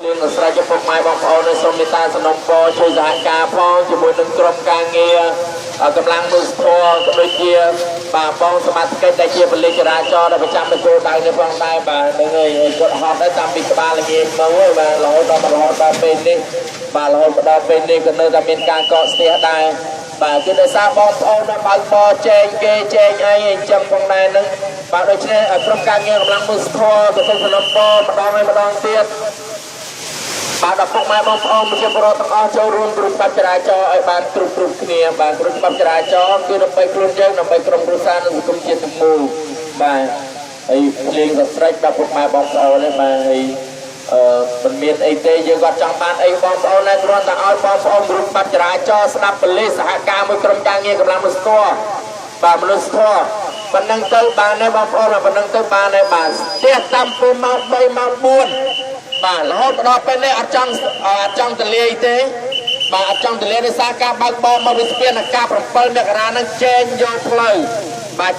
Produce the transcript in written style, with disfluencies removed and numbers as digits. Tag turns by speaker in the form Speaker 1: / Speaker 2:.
Speaker 1: លឿនស្រ័យចំពោះម៉ែបងប្អូននៅសូមមេត្តាសំណូមពរជួយសហការផងជាមួយនឹងក្រុមការងារកម្លាំងមើលស្គាល់ក៏ដូចជាបាទបងសមាជិកដែលជាពលិចរាចរណ៍ដែលប្រចាំនៅគោលដៅនេះផងដែរបាទនឹងហើយគាត់ហត់ដែរតាមពីក្បាលល្ងាចមកហើយបាទរហូតដល់ពេលនេះបាទរហូតដល់ពេលនេះក៏នៅតែមានការកកស្ទះដែរបាទគឺដោយសារបងប្អូនបើកបរចែកគេចែកអីអញ្ចឹងផងដែរនឹងបាទដូច្នេះក្រុមការងារកម្លាំងមើលស្គាល់ក៏សូមសំណូមពរម្ដងហើយម្ដងទៀតបាទដល់ពុកម៉ែបងប្អូនប្រជាពលរដ្ឋទាំងអស់ចូលរួមគ្រប់ច្បាប់ចរាចរណ៍ឲ្យបានគ្រប់គ្នាបាទគ្រប់ច្បាប់ចរាចរណ៍គឺដើម្បីខ្លួនយើងដើម្បីក្រុមគ្រួសារនិងសង្គមជាតិទាំងមូលបាទហើយភ្លេងក៏ស្រេចដល់ពុកម៉ែបងប្អូននេះបាទហើយមិនមានអីទេយើងក៏ចង់បានអីបងប្អូនដែរគ្រាន់តែឲ្យបងប្អូនគ្រប់ច្បាប់ចរាចរណ៍ស្ដាប់ប៉ូលីសសហការមួយក្រុមការងារកម្លាំងមនុស្សធម៌បាទមនុស្សធម៌ប៉ុណ្ណឹងទៅបានដែរបងប្អូនប៉ុណ្ណឹងទៅបានដែរបាទស្ទះតាមពីម៉ោង3ម៉ោង4បាទរហូតដល់ពេលនេះអត់ចង់ទលាយទេបាទអត់ចង់ទលាយដោយសារការបើកបរមកវិទ្យានការ7មករានឹងចែងយកផ្លូវបាទ